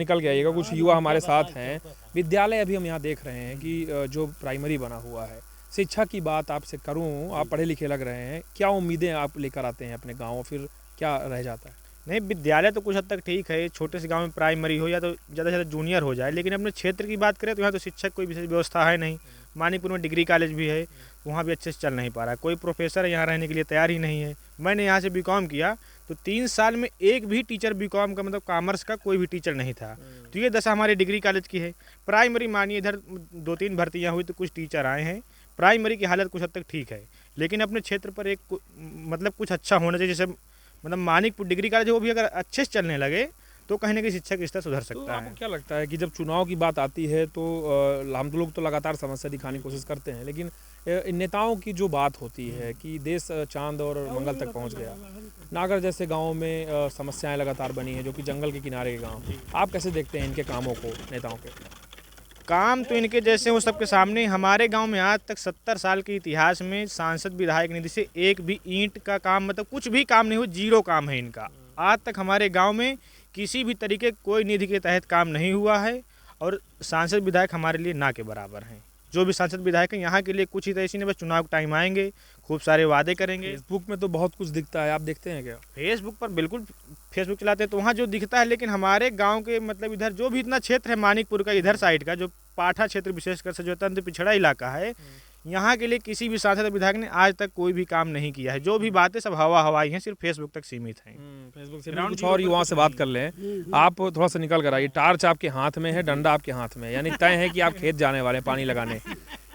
निकल गया। कुछ युवा हमारे साथ हैं। विद्यालय अभी हम यहाँ देख रहे हैं कि जो प्राइमरी बना हुआ है, शिक्षा की बात आपसे करूँ, आप पढ़े लिखे लग रहे हैं, क्या उम्मीदें आप लेकर आते हैं अपने गाँव, फिर क्या रह जाता है? नहीं, विद्यालय तो कुछ हद तक ठीक है, छोटे से गांव में प्राइमरी हो या तो ज़्यादा से ज़्यादा जूनियर हो जाए, लेकिन अपने क्षेत्र की बात करें तो यहाँ तो शिक्षक कोई विशेष व्यवस्था है नहीं। मानीपुर में डिग्री कॉलेज भी है, वहाँ भी अच्छे से चल नहीं पा रहा है, कोई प्रोफेसर यहाँ रहने के लिए तैयार ही नहीं है। मैंने यहाँ से बीकॉम किया तो 3 साल में एक भी टीचर बीकॉम का मतलब कॉमर्स का कोई भी टीचर नहीं था। तो ये दशा हमारी डिग्री कॉलेज की है। प्राइमरी मानिए इधर 2-3 भर्तियाँ हुई तो कुछ टीचर आए हैं, प्राइमरी की हालत कुछ हद तक ठीक है, लेकिन अपने क्षेत्र पर एक मतलब कुछ अच्छा होना चाहिए। जैसे मतलब मानिकपुर डिग्री कॉलेज वो भी अगर अच्छे से चलने लगे तो कहीं ना कहीं शिक्षा का स्तर सुधर सकता है। आपको क्या लगता है कि जब चुनाव की बात आती है तो हम लोग तो लगातार समस्या दिखाने की कोशिश करते हैं, लेकिन इन नेताओं की जो बात होती है कि देश चांद और मंगल तक पहुंच गया, नागर जैसे गाँव में समस्याएं लगातार बनी हैं, जो कि जंगल के किनारे के गाँव, आप कैसे देखते हैं इनके कामों को, नेताओं के काम? तो इनके जैसे वो सबके सामने। हमारे गांव में आज तक 70 साल के इतिहास में सांसद विधायक निधि से एक भी ईंट का काम मतलब कुछ भी काम नहीं हुआ, जीरो काम है इनका। आज तक हमारे गांव में किसी भी तरीके कोई निधि के तहत काम नहीं हुआ है, और सांसद विधायक हमारे लिए ना के बराबर हैं। जो भी सांसद विधायक हैं यहाँ के लिए कुछ ही तो ऐसी नहीं, बस चुनाव का टाइम आएंगे, खूब सारे वादे करेंगे। फेसबुक में तो बहुत कुछ दिखता है, आप देखते हैं क्या? फेसबुक पर बिल्कुल, फेसबुक चलाते हैं तो वहाँ जो दिखता है, लेकिन हमारे गांव के मतलब इधर जो भी इतना क्षेत्र है मानिकपुर का, इधर साइड का जो पाठा क्षेत्र विशेषकर से जो अत्यंत पिछड़ा इलाका है, यहाँ के लिए किसी भी सांसद विधायक ने आज तक कोई भी काम नहीं किया है। जो भी बातें सब हवा हवाई हैं, सिर्फ फेसबुक तक सीमित हैं। फेसबुक से कुछ और युवाओं से बात कर लें। आप थोड़ा सा निकल कर आइए। टार्च आपके हाथ में है, डंडा आपके हाथ में है, यानी तय है कि आप खेत जाने वाले हैं पानी लगाने।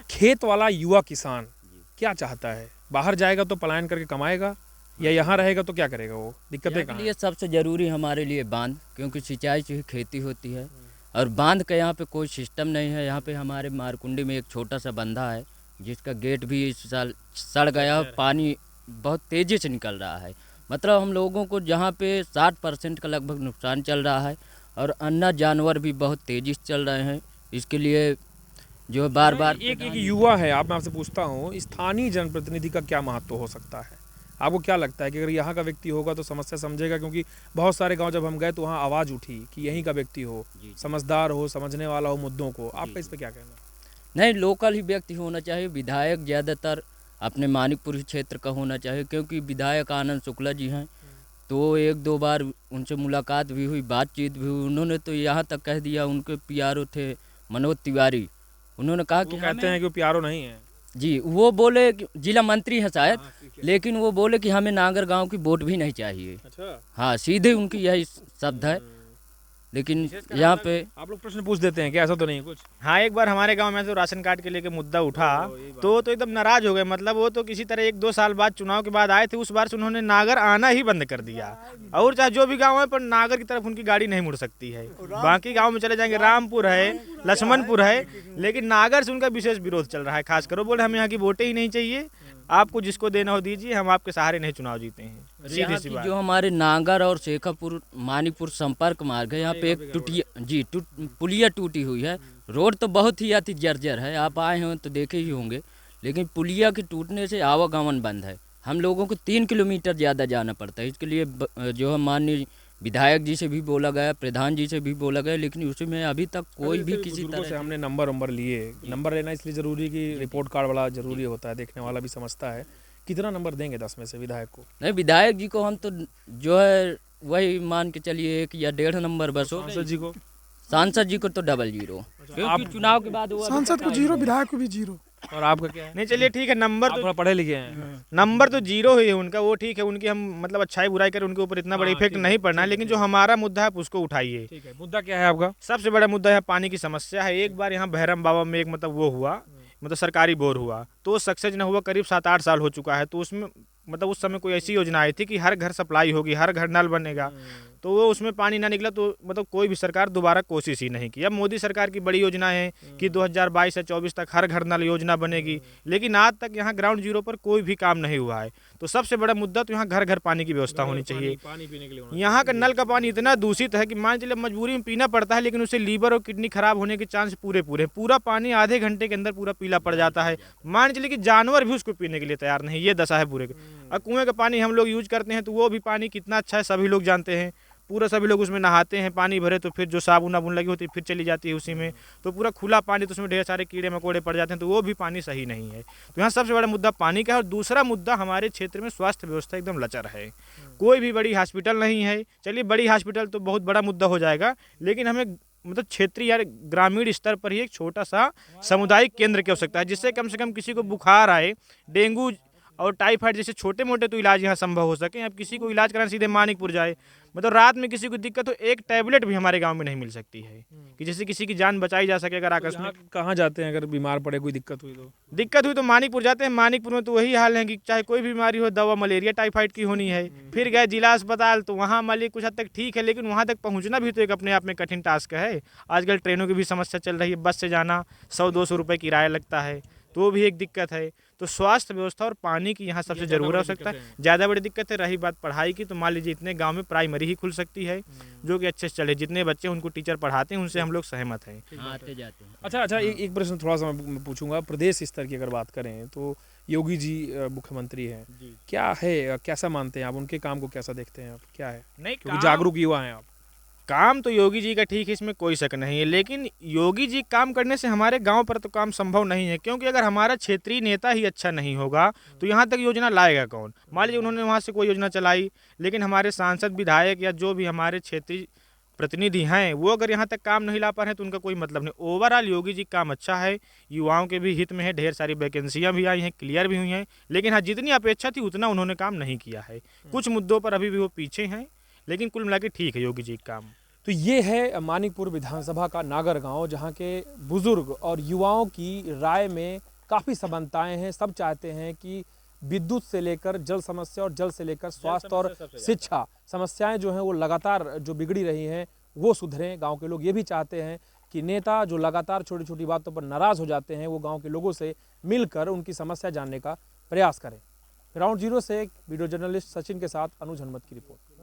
खेत वाला युवा किसान क्या चाहता है? बाहर जाएगा तो पलायन करके कमाएगा, या यहाँ रहेगा तो क्या करेगा? वो दिक्कतें कहाँ हैं? लिए सबसे ज़रूरी हमारे लिए बांध, क्योंकि सिंचाई से ही खेती होती है, और बांध का यहाँ पे कोई सिस्टम नहीं है। यहाँ पे हमारे मारकुंडी में एक छोटा सा बंधा है जिसका गेट भी इस साल सड़ गया, पानी बहुत तेज़ी से निकल रहा है। मतलब हम लोगों को जहाँ पे 60% का लगभग नुकसान चल रहा है, और अन्य जानवर भी बहुत तेज़ी से चल रहे हैं। इसके लिए जो बार बार एक युवा है, आप मैं आपसे पूछता हूँ, स्थानीय जनप्रतिनिधि का क्या महत्व हो सकता है? आपको क्या लगता है कि अगर यहाँ का व्यक्ति होगा तो समस्या समझेगा? क्योंकि बहुत सारे गांव जब हम गए तो वहाँ आवाज़ उठी कि यहीं का व्यक्ति हो, समझदार हो, समझने वाला हो मुद्दों को। आपका इस पर क्या कहना है? नहीं, लोकल ही व्यक्ति होना चाहिए। विधायक ज़्यादातर अपने मानिकपुर क्षेत्र का होना चाहिए, क्योंकि विधायक आनंद शुक्ला जी हैं, तो 1-2 बार उनसे मुलाकात भी हुई, बातचीत भी हुई। उन्होंने तो यहाँ तक कह दिया, उनके पीआरओ थे मनोज तिवारी, उन्होंने कहा कि कहते हैं कि वो पीआरओ नहीं है। जी, वो बोले कि जिला मंत्री हैं शायद, लेकिन वो बोले कि हमें नागर गांव की वोट भी नहीं चाहिए। अच्छा, हाँ, सीधे उनकी यही शब्द है। लेकिन यहाँ पे आप लोग प्रश्न पूछ देते हैं क्या? ऐसा तो नहीं कुछ? हाँ, एक बार हमारे गांव में तो राशन कार्ड के लेके मुद्दा उठा तो एकदम नाराज हो गए। मतलब वो तो किसी तरह 1-2 साल बाद चुनाव के बाद आए थे, उस बार से उन्होंने नागर आना ही बंद कर दिया। और चाहे जो भी गांव है, पर नागर की तरफ उनकी गाड़ी नहीं मुड़ सकती है। बाकी गांव में चले जाएंगे, रामपुर है, लक्ष्मणपुर है, लेकिन नागर से उनका विशेष विरोध चल रहा है। खासकर वो बोले हमें यहाँ की वोटें ही नहीं चाहिए, आपको जिसको देना हो दीजिए, हम आपके सहारे नहीं चुनाव जीते हैं। सीधी सी बात। जो हमारे नागर और शेखापुर मानीपुर संपर्क मार्ग है, यहाँ पे एक पुलिया टूटी हुई है। रोड तो बहुत ही अति जर्जर है, आप आए हैं तो देखे ही होंगे, लेकिन पुलिया के टूटने से आवागमन बंद है। हम लोगों को 3 किलोमीटर ज़्यादा जाना पड़ता है। इसके लिए जो हम माननीय विधायक जी से भी बोला गया, प्रधान जी से भी बोला गया, लेकिन उसमें अभी तक कोई भी किसी तरह से हमने नंबर लिए। नंबर लेना इसलिए ज़रूरी कि रिपोर्ट कार्ड वाला ज़रूरी होता है, देखने वाला भी समझता है। कितना नंबर देंगे 10 में से विधायक को? नहीं, विधायक जी को हम तो जो है वही मान के चलिए 1 या 1.5 नंबर बस हो। सांसद जी को तो 00, क्योंकि चुनाव के बाद सांसद को 0, विधायक को भी 0। और आपका क्या है? नहीं, चलिए ठीक है, नंबर तो थोड़ा पढ़े लिखे हैं। नंबर तो 0 ही है उनका, वो ठीक है। उनकी हम मतलब अच्छाई बुराई करें, उनके ऊपर इतना बड़ा इफेक्ट नहीं पड़ना है, लेकिन जो हमारा मुद्दा है आप उसको उठाइए। ठीक है, मुद्दा क्या है आपका? सबसे बड़ा मुद्दा है पानी की समस्या है। एक बार यहाँ भैरम बाबा में एक मतलब वो हुआ, मतलब सरकारी बोर हुआ, तो सक्सेस न हुआ, करीब 7-8 साल हो चुका है। तो उसमें मतलब उस समय कोई ऐसी योजना आई थी कि हर घर सप्लाई होगी, हर घर नल बनेगा, तो वो उसमें पानी ना निकला, तो मतलब कोई भी सरकार दोबारा कोशिश ही नहीं की। अब मोदी सरकार की बड़ी योजना है कि 2022 से 24 तक हर घर नल योजना बनेगी, लेकिन आज तक यहाँ ग्राउंड जीरो पर कोई भी काम नहीं हुआ है। तो सबसे बड़ा मुद्दा तो यहाँ घर घर पानी की व्यवस्था होनी चाहिए। पानी पीने के लिए यहाँ का नल का पानी इतना दूषित है कि मान चलिए मजबूरी में पीना पड़ता है, लेकिन उससे लीवर और किडनी खराब होने के चांस पूरा पानी आधे घंटे के अंदर पूरा पीला पड़ जाता है। मान चलिए कि जानवर भी उसको पीने के लिए तैयार नहीं, ये दशा है पूरे। और कुएं का पानी हम लोग यूज करते हैं तो वो भी पानी कितना अच्छा है सभी लोग जानते हैं। पूरा सभी लोग उसमें नहाते हैं, पानी भरे तो फिर जो साबुन वाबुन लगी होती है फिर चली जाती है उसी में, तो पूरा खुला पानी, तो उसमें ढेर सारे कीड़े मकोड़े पड़ जाते हैं, तो वो भी पानी सही नहीं है। तो यहाँ सबसे बड़ा मुद्दा पानी का है। और दूसरा मुद्दा हमारे क्षेत्र में स्वास्थ्य व्यवस्था एकदम लचर है। कोई भी बड़ी हॉस्पिटल नहीं है। चलिए बड़ी हॉस्पिटल तो बहुत बड़ा मुद्दा हो जाएगा, लेकिन हमें मतलब क्षेत्रीय या ग्रामीण स्तर पर ही एक छोटा सा सामुदायिक केंद्र की आवश्यकता है, जिससे कम से कम किसी को बुखार आए, डेंगू और टाइफाइड जैसे छोटे मोटे तो इलाज यहाँ संभव हो सके। अब किसी को इलाज कराना सीधे मानिकपुर जाए, मतलब रात में किसी को दिक्कत हो, एक टैबलेट भी हमारे गांव में नहीं मिल सकती है कि जैसे किसी की जान बचाई जा सके। अगर यहाँ आकस्मिक कहाँ जाते हैं अगर बीमार पड़े, कोई दिक्कत हुई तो मानिकपुर जाते हैं। मानिकपुर में तो वही हाल है कि चाहे कोई भी बीमारी हो, दवा मलेरिया टाइफाइड की होनी है, फिर गए जिला अस्पताल तो वहाँ मान ली कुछ हद तक ठीक है, लेकिन वहाँ तक पहुँचना भी तो एक अपने आप में कठिन टास्क है। आजकल ट्रेनों की भी समस्या चल रही है, बस से जाना 100-200 रुपये किराया लगता है, तो वो भी एक दिक्कत है। तो स्वास्थ्य व्यवस्था और पानी की यहाँ सबसे जरूर आवश्यकता है। ज़्यादा बड़ी दिक्कत है। रही बात पढ़ाई की, तो मान लीजिए इतने गांव में प्राइमरी ही खुल सकती है जो कि अच्छे से चले, जितने बच्चे उनको टीचर पढ़ाते हैं उनसे हम लोग सहमत हैं। आते जाते हैं। अच्छा, एक प्रश्न थोड़ा सा मैं पूछूंगा। प्रदेश स्तर की अगर बात करें तो योगी जी मुख्यमंत्री हैं, क्या है, कैसा मानते हैं आप उनके काम को, कैसा देखते हैं आप, क्या है? नहीं, क्योंकि जागरूक युवा हैं आप। काम तो योगी जी का ठीक है, इसमें कोई शक नहीं है, लेकिन योगी जी काम करने से हमारे गांव पर तो काम संभव नहीं है, क्योंकि अगर हमारा क्षेत्रीय नेता ही अच्छा नहीं होगा तो यहाँ तक योजना लाएगा कौन। मान लीजिए उन्होंने वहाँ से कोई योजना चलाई, लेकिन हमारे सांसद विधायक या जो भी हमारे क्षेत्रीय प्रतिनिधि हैं वो अगर यहाँ तक काम नहीं ला पा रहे हैं तो उनका कोई मतलब नहीं। ओवरऑल योगी जी काम अच्छा है, युवाओं के भी हित में है, ढेर सारी वैकेंसियाँ भी आई हैं, क्लियर भी हुई हैं, लेकिन हाँ जितनी अपेक्षा थी उतना उन्होंने काम नहीं किया है। कुछ मुद्दों पर अभी भी वो पीछे हैं, लेकिन कुल मिला के ठीक है योगी जी का काम। तो ये है मानिकपुर विधानसभा का नागर गांव, जहां के बुजुर्ग और युवाओं की राय में काफ़ी समानताएं हैं। सब चाहते हैं कि विद्युत से लेकर जल समस्या और जल से लेकर स्वास्थ्य और शिक्षा समस्याएं जो हैं वो लगातार जो बिगड़ी रही हैं वो सुधरें। गांव के लोग ये भी चाहते हैं कि नेता जो लगातार छोटी छोटी बातों पर नाराज़ हो जाते हैं वो गाँव के लोगों से मिलकर उनकी समस्या जानने का प्रयास करें। ग्राउंड जीरो से वीडियो जर्नलिस्ट सचिन के साथ अनुज हनुमत की रिपोर्ट।